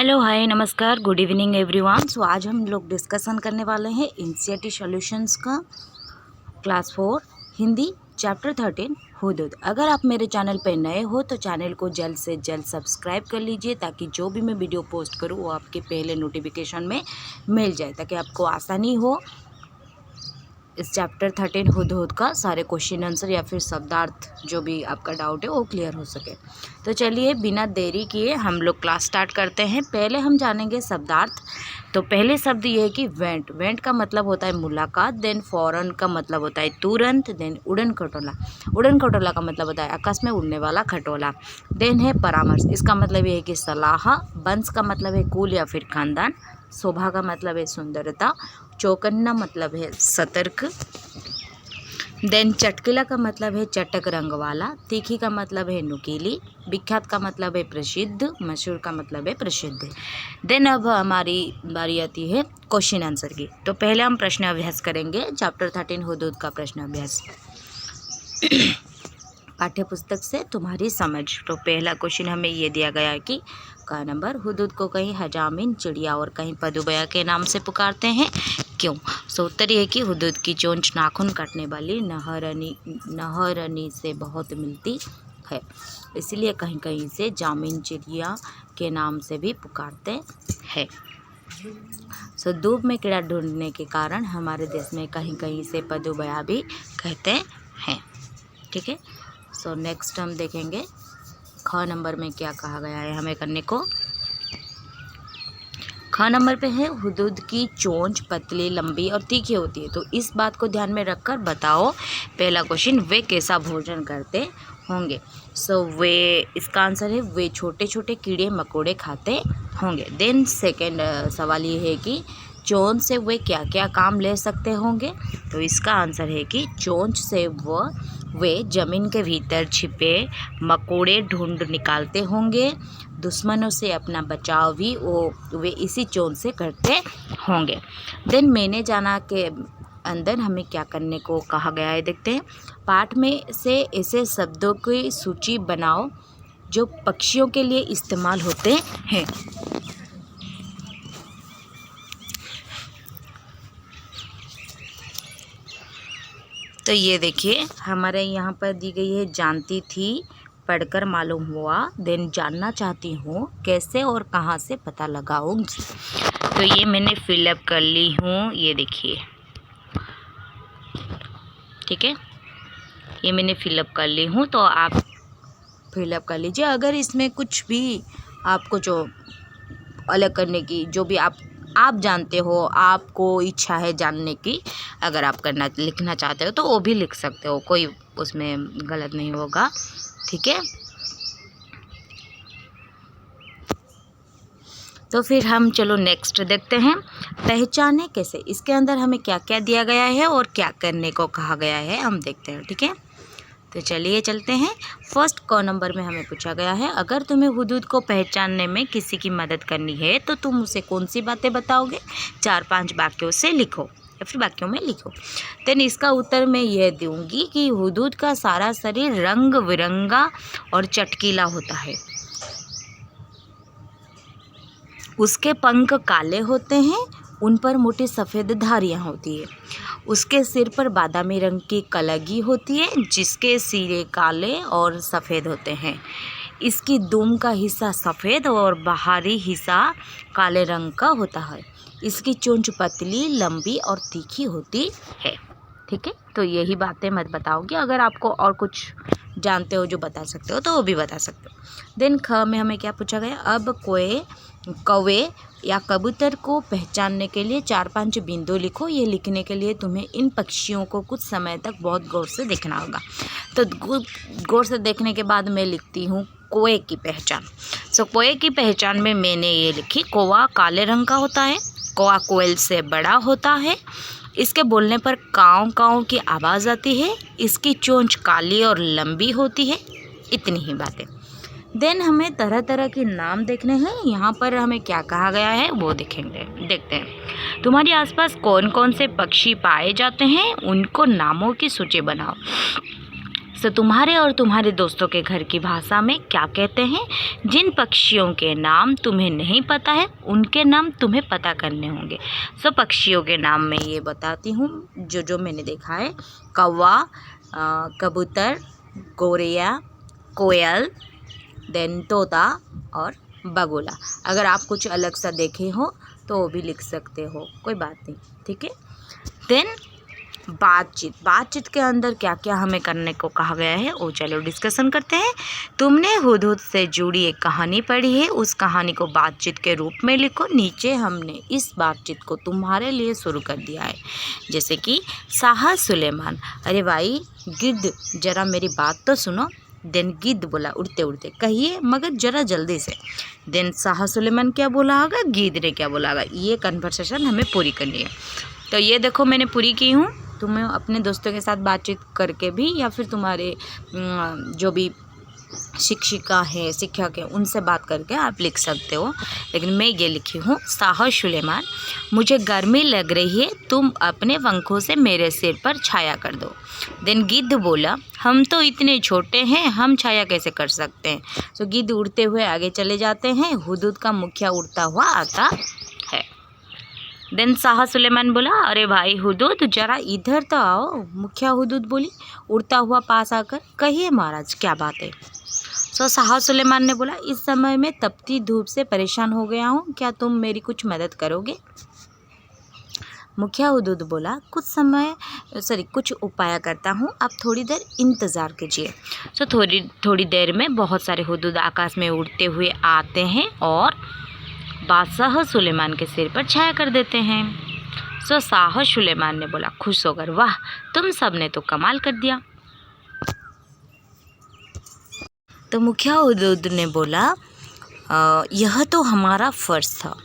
Hello hi नमस्कार good evening everyone. सो आज हम लोग डिस्कशन करने वाले हैं एनसीईआरटी सॉल्यूशंस का क्लास 4 हिंदी चैप्टर 13 हुदूद। अगर आप मेरे चैनल पर नए हो तो चैनल को जल्द से जल्द सब्सक्राइब कर लीजिए ताकि जो भी मैं वीडियो पोस्ट करूँ वो आपके पहले नोटिफिकेशन में मिल जाए, ताकि आपको आसानी हो इस चैप्टर 13 हुदूद का सारे क्वेश्चन आंसर या फिर शब्दार्थ जो भी आपका डाउट है वो क्लियर हो सके। तो चलिए बिना देरी किए हम लोग क्लास स्टार्ट करते हैं। पहले हम जानेंगे शब्दार्थ। तो पहले शब्द ये है कि वेंट। वेंट का मतलब होता है मुलाकात। देन फौरन का मतलब होता है तुरंत। देन उड़न खटोला। उड़न खटोला का मतलब होता है आकाश में उड़ने वाला खटोला। देन है परामर्श। इसका मतलब ये है कि सलाह। वंश का मतलब है कुल या फिर खानदान। शोभा का मतलब है सुंदरता। चौकन्ना मतलब है सतर्क। देन चटकीला का मतलब है चटक रंग वाला। तीखी का मतलब है नुकीली। विख्यात का मतलब है प्रसिद्ध। मशहूर का मतलब है प्रसिद्ध। देन अब हमारी बारी आती है क्वेश्चन आंसर की। तो पहले हम प्रश्न अभ्यास करेंगे चैप्टर 13 हुदूद का प्रश्न अभ्यास पाठ्य पुस्तक से तुम्हारी समझ। तो पहला क्वेश्चन हमें ये दिया गया है कि का नंबर हुदूद को कहीं हजामिन चिड़िया और कहीं पदुबया के नाम से पुकारते हैं, क्यों? सो उत्तर ये कि हुदूद की चोंच नाखून काटने वाली नहरनी से बहुत मिलती है, इसलिए कहीं कहीं से जामिन चिड़िया के नाम से भी पुकारते हैं। सो धूप में कीड़ा ढूंढने के कारण हमारे देश में कहीं कहीं से पदुबया भी कहते हैं। ठीक है। सो नेक्स्ट हम देखेंगे ख नंबर में क्या कहा गया है हमें करने को। ख नंबर पे है हुदूद की चोंच पतली लंबी और तीखी होती है। तो इस बात को ध्यान में रखकर बताओ पहला क्वेश्चन, वे कैसा भोजन करते होंगे। सो वे, इसका आंसर है वे छोटे छोटे कीड़े मकोड़े खाते होंगे। देन सेकेंड सवाल ये है कि चोंच से वे क्या क्या काम ले सकते होंगे। तो इसका आंसर है कि चोंच से वे जमीन के भीतर छिपे मकोड़े ढूंढ निकालते होंगे। दुश्मनों से अपना बचाव भी वे इसी चोंच से करते होंगे। देन मैंने जाना के अंदर हमें क्या करने को कहा गया है, देखते हैं। पाठ में से ऐसे शब्दों की सूची बनाओ जो पक्षियों के लिए इस्तेमाल होते हैं। तो ये देखिए हमारे यहाँ पर दी गई है जानती थी, पढ़कर मालूम हुआ। देन जानना चाहती हूँ, कैसे और कहाँ से पता लगाऊंगी। तो ये मैंने फिलअप कर ली हूँ, ये देखिए। ठीक है, ये मैंने फिलअप कर ली हूँ, तो आप फिलअप कर लीजिए। अगर इसमें कुछ भी आपको जो अलग करने की, जो भी आप जानते हो, आपको इच्छा है जानने की, अगर आप लिखना चाहते हो तो वो भी लिख सकते हो, कोई उसमें गलत नहीं होगा। ठीक है, तो फिर हम चलो नेक्स्ट देखते हैं। पहचाने कैसे, इसके अंदर हमें क्या क्या दिया गया है और क्या करने को कहा गया है हम देखते हैं। ठीक है, तो चलिए चलते हैं। फर्स्ट क नंबर में हमें पूछा गया है, अगर तुम्हें हुदूद को पहचानने में किसी की मदद करनी है तो तुम उसे कौन सी बातें बताओगे। 4-5 वाक्यों से लिखो या फिर वाक्यों में लिखो। देन इसका उत्तर मैं यह दूंगी कि हुदूद का सारा शरीर रंग बिरंगा और चटकीला होता है। उसके पंख काले होते हैं, उन पर मोटी सफ़ेद धारियाँ होती है। उसके सिर पर बादामी रंग की कलगी होती है, जिसके सिरे काले और सफ़ेद होते हैं। इसकी दुम का हिस्सा सफ़ेद और बाहरी हिस्सा काले रंग का होता है। इसकी चोंच पतली लंबी और तीखी होती है। ठीक है, तो यही बातें मत बताओगे। अगर आपको और कुछ जानते हो जो बता सकते हो तो वो भी बता सकते हो। देन ख में हमें क्या पूछा गया, अब कौवे या कबूतर को पहचानने के लिए 4-5 बिंदु लिखो। ये लिखने के लिए तुम्हें इन पक्षियों को कुछ समय तक बहुत गौर से देखना होगा। तो गौर से देखने के बाद मैं लिखती हूँ कौवे की पहचान। सो कौवे की पहचान में मैंने ये लिखी, कौवा काले रंग का होता है, कौवा कोयल से बड़ा होता है, इसके बोलने पर काँव काँव की आवाज़ आती है, इसकी चोंच काली और लंबी होती है। इतनी ही बातें। देन हमें तरह तरह के नाम देखने हैं। यहाँ पर हमें क्या कहा गया है वो देखते हैं। तुम्हारे आसपास कौन कौन से पक्षी पाए जाते हैं, उनको नामों की सूची बनाओ। सो तुम्हारे और तुम्हारे दोस्तों के घर की भाषा में क्या कहते हैं? जिन पक्षियों के नाम तुम्हें नहीं पता है उनके नाम तुम्हें पता करने होंगे। सो पक्षियों के नाम मैं ये बताती हूँ जो मैंने देखा है। कौवा, कबूतर, गोरैया, कोयल, देन तोता और बगुला। अगर आप कुछ अलग सा देखे हो तो वो भी लिख सकते हो, कोई बात नहीं, ठीक है। देन बातचीत के अंदर क्या क्या हमें करने को कहा गया है वो चलो डिस्कशन करते हैं। तुमने हुदहुद से जुड़ी एक कहानी पढ़ी है, उस कहानी को बातचीत के रूप में लिखो। नीचे हमने इस बातचीत को तुम्हारे लिए शुरू कर दिया है, जैसे कि शाह सुलेमान, अरे भाई गिद्ध जरा मेरी बात तो सुनो। देन गिद्ध बोला उड़ते उड़ते, कहिए मगर ज़रा जल्दी से। देन शाह सुलेमान क्या बोला होगा, गिद्ध ने क्या बोला होगा, ये कन्वर्सेशन हमें पूरी करनी है। तो ये देखो मैंने पूरी की हूँ। तुम्हें अपने दोस्तों के साथ बातचीत करके भी या फिर तुम्हारे जो भी शिक्षिका है शिक्षक है उनसे बात करके आप लिख सकते हो। लेकिन मैं ये लिखी हूँ, शाह सुलेमान, मुझे गर्मी लग रही है, तुम अपने पंखों से मेरे सिर पर छाया कर दो। देन गिद्ध बोला, हम तो इतने छोटे हैं, हम छाया कैसे कर सकते हैं। तो गिद्ध उड़ते हुए आगे चले जाते हैं। हुदहुद का मुखिया उड़ता हुआ आता है। देन शाह सुलेमान बोला, अरे भाई हुदहुद जरा इधर तो आओ। मुखिया हुदहुद बोली उड़ता हुआ पास आकर, कहिए महाराज क्या बात है। तो शाह सुलेमान ने बोला, इस समय में तपती धूप से परेशान हो गया हूँ, क्या तुम मेरी कुछ मदद करोगे। मुखिया हुदहुद बोला, कुछ उपाय करता हूँ, आप थोड़ी देर इंतज़ार कीजिए। सो थोड़ी देर में बहुत सारे हुदहुद आकाश में उड़ते हुए आते हैं और बादशाह सुलेमान के सिर पर छाया कर देते हैं। सो शाह सुलेमान ने बोला खुश होकर, वाह तुम सब ने तो कमाल कर दिया। तो मुखिया हुदहुद ने बोला, यह तो हमारा फ़र्ज़ था।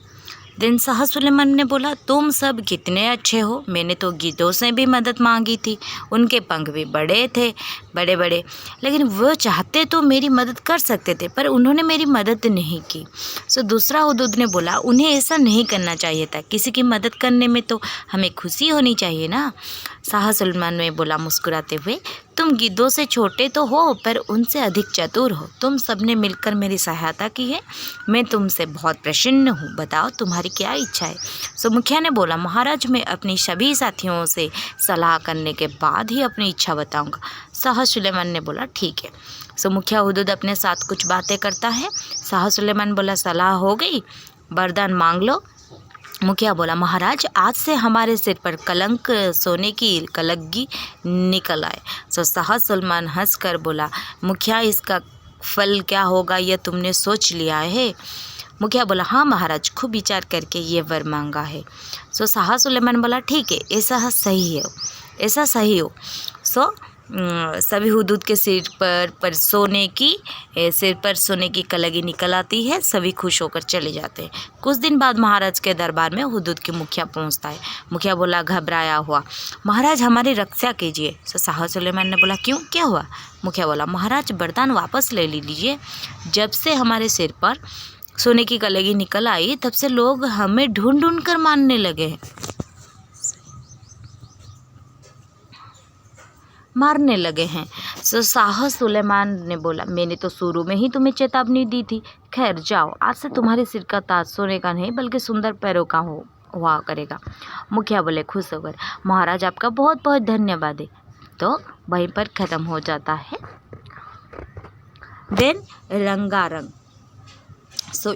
देन शाह सुलेमान ने बोला, तुम सब कितने अच्छे हो, मैंने तो गिद्धों से भी मदद मांगी थी, उनके पंख भी बड़े थे, बड़े बड़े, लेकिन वो चाहते तो मेरी मदद कर सकते थे पर उन्होंने मेरी मदद नहीं की। सो दूसरा हुदहुद ने बोला, उन्हें ऐसा नहीं करना चाहिए था, किसी की मदद करने में तो हमें खुशी होनी चाहिए ना। शाह सुलेमान ने बोला मुस्कुराते हुए, तुम गिद्धों से छोटे तो हो पर उनसे अधिक चतुर हो, तुम सबने मिलकर मेरी सहायता की है, मैं तुमसे बहुत प्रसन्न हूँ, बताओ तुम्हारी क्या इच्छा है। सो मुखिया ने बोला, महाराज मैं अपनी सभी साथियों से सलाह करने के बाद ही अपनी इच्छा बताऊँगा। शाह सुलेमान ने बोला ठीक है। सो मुखिया हुदहुद अपने साथ कुछ बातें करता है। शाह सुलेमान बोला, सलाह हो गई, वरदान मांग लो। मुखिया बोला, महाराज आज से हमारे सिर पर कलंक सोने की कलगी निकल आए। सो शाह सुलेमान हंस कर बोला, मुखिया इसका फल क्या होगा यह तुमने सोच लिया है। मुखिया बोला, हाँ महाराज खूब विचार करके ये वर मांगा है। सो शाह सुलेमान बोला ठीक है, ऐसा सही हो। सो सभी हुदहुद के सिर पर सोने की कलगी निकल आती है, सभी खुश होकर चले जाते हैं। कुछ दिन बाद महाराज के दरबार में हुदहुद के मुखिया पहुंचता है। मुखिया बोला घबराया हुआ, महाराज हमारी रक्षा कीजिए। तो शाह सुलेमान ने बोला क्यों, क्या हुआ। मुखिया बोला, महाराज वरदान वापस ले लीजिए, जब से हमारे सिर पर सोने की कलगी निकल आई तब से लोग हमें ढूंढ ढूंढ कर मारने लगे हैं। सो शाह सुलेमान ने बोला, मैंने तो शुरू में ही तुम्हें चेतावनी दी थी, खैर जाओ, आज से तुम्हारे सिर का ताज सोने का नहीं बल्कि सुंदर पैरों का हुआ करेगा। मुखिया बोले खुश होकर, महाराज आपका बहुत बहुत धन्यवाद है। तो वहीं पर ख़त्म हो जाता है। देन रंगारंग। सो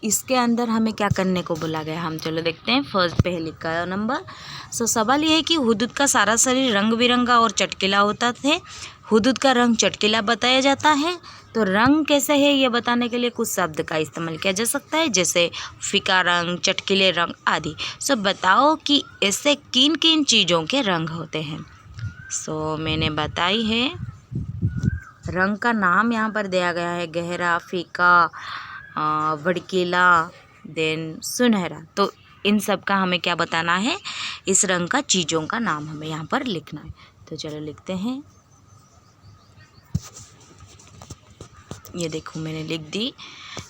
इसके अंदर हमें क्या करने को बोला गया, हम चलो देखते हैं। पहले का नंबर। सो सवाल ये है कि हुदहुद का सारा शरीर रंग बिरंगा और चटकीला होता है। हुदहुद का रंग चटकीला बताया जाता है। तो रंग कैसे है ये बताने के लिए कुछ शब्द का इस्तेमाल किया जा सकता है, जैसे फीका रंग, चटकीले रंग आदि। सो बताओ कि ऐसे किन किन चीज़ों के रंग होते हैं। सो मैंने बताई है, रंग का नाम यहाँ पर दिया गया है, गहरा, फीका, भड़कीला, देन सुनहरा। तो इन सब का हमें क्या बताना है, इस रंग का चीज़ों का नाम हमें यहाँ पर लिखना है। तो चलो लिखते हैं। ये देखो मैंने लिख दी,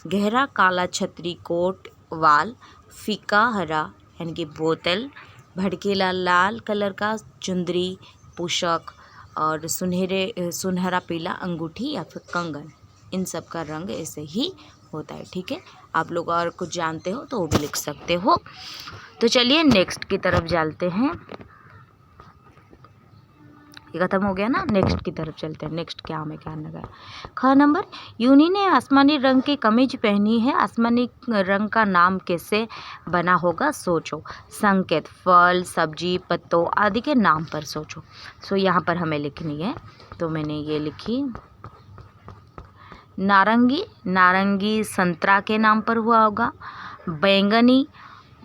गहरा काला छतरी कोट वाल, फीका हरा यानी कि बोतल, भड़कीला लाल कलर का चुंदरी पोशाक, और सुनहरा पीला अंगूठी या फिर कंगन, इन सब का रंग ऐसे ही होता है। ठीक है, आप लोग और कुछ जानते हो तो वो भी लिख सकते हो। तो चलिए नेक्स्ट की तरफ चलते हैं। ये खत्म हो गया ना, नेक्स्ट की तरफ चलते हैं। नेक्स्ट क्या हमें क्या लगा? ख नंबर, यूनी ने आसमानी रंग की कमीज पहनी है। आसमानी रंग का नाम कैसे बना होगा? सोचो। संकेत, फल, सब्जी, पत्तों आदि के नाम पर सोचो। सो यहाँ पर हमें लिखनी है, तो मैंने ये लिखी नारंगी, नारंगी संतरा के नाम पर हुआ होगा। बैंगनी,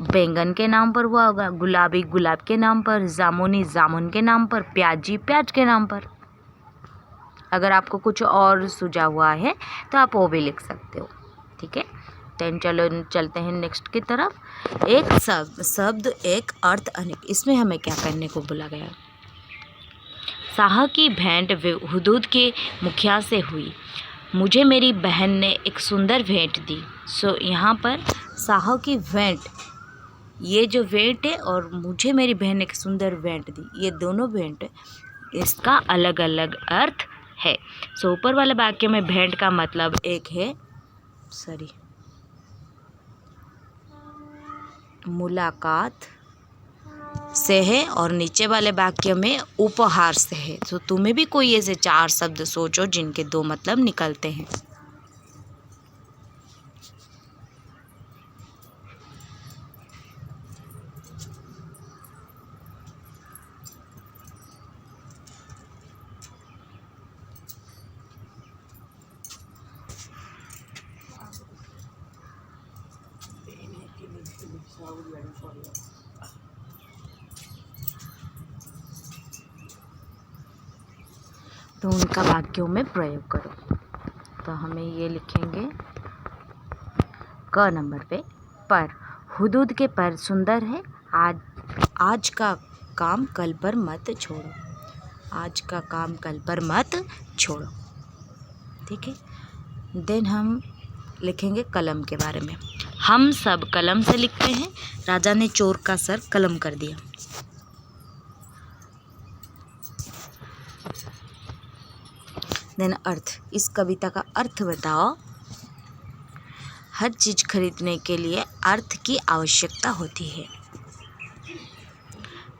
बैंगन के नाम पर हुआ होगा। गुलाबी, गुलाब के नाम पर। जामुनी, जामुन के नाम पर। प्याजी, प्याज के नाम पर। अगर आपको कुछ और सूझा हुआ है तो आप वो भी लिख सकते हो। ठीक है, देन चलो चलते हैं नेक्स्ट की तरफ। एक शब्द एक अर्थ अनेक, इसमें हमें क्या करने को बोला गया? शाह की भेंट हुदूद के मुखिया से हुई। मुझे मेरी बहन ने एक सुंदर भेंट दी। सो यहाँ पर शाह की भेंट, ये जो भेंट है और मुझे मेरी बहन ने एक सुंदर भेंट दी, ये दोनों भेंट, इसका अलग अलग अर्थ है। सो ऊपर वाले वाक्य में भेंट का मतलब एक है मुलाकात से है और नीचे वाले वाक्य में उपहार से है। तो तुम्हें भी कोई ऐसे 4 शब्द सोचो जिनके 2 मतलब निकलते हैं। तो उनका वाक्यों में प्रयोग करो। तो हमें ये लिखेंगे क नंबर पे, पर हुदूद के पर सुंदर है। आज का काम कल पर मत छोड़ो। आज का काम कल पर मत छोड़ो। ठीक है, देन हम लिखेंगे कलम के बारे में। हम सब कलम से लिखते हैं। राजा ने चोर का सर कलम कर दिया। देन अर्थ, इस कविता का अर्थ बताओ। हर चीज खरीदने के लिए अर्थ की आवश्यकता होती है।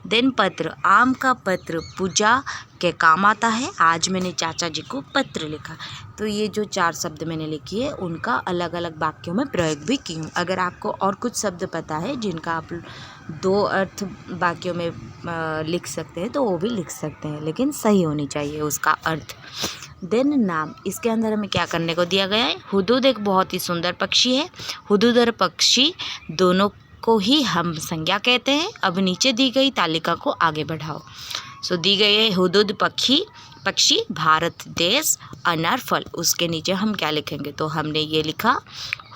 देन पत्र, आम का पत्र पूजा के काम आता है। आज मैंने चाचा जी को पत्र लिखा। तो ये जो 4 शब्द मैंने लिखी है उनका अलग अलग वाक्यों में प्रयोग भी की हूँ। अगर आपको और कुछ शब्द पता है जिनका आप 2 अर्थ वाक्यों में लिख सकते हैं तो वो भी लिख सकते हैं, लेकिन सही होनी चाहिए उसका अर्थ। देन नाम, इसके अंदर हमें क्या करने को दिया गया है? हुदूद एक बहुत ही सुंदर पक्षी है। हुदूद और पक्षी दोनों को ही हम संज्ञा कहते हैं। अब नीचे दी गई तालिका को आगे बढ़ाओ। सो दी गई है हुदूद पक्षी भारत देश अनार फल। उसके नीचे हम क्या लिखेंगे? तो हमने ये लिखा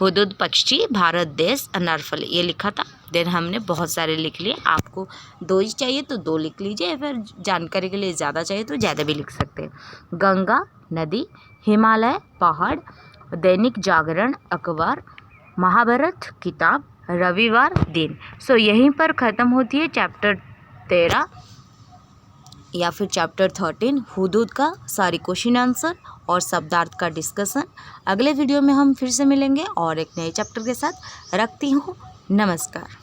हुदूद पक्षी भारत देश अनार फल, ये लिखा था। देन हमने बहुत सारे लिख लिए। आपको 2 ही चाहिए तो 2 लिख लीजिए, फिर जानकारी के लिए ज़्यादा चाहिए तो ज़्यादा भी लिख सकते हैं। गंगा नदी, हिमालय पहाड़, दैनिक जागरण अखबार, महाभारत किताब, रविवार दिन। सो यहीं पर ख़त्म होती है चैप्टर 13 या फिर चैप्टर 13 हुदूद का सारी क्वेश्चन आंसर और शब्दार्थ का डिस्कशन। अगले वीडियो में हम फिर से मिलेंगे और एक नए चैप्टर के साथ। रखती हूँ, नमस्कार।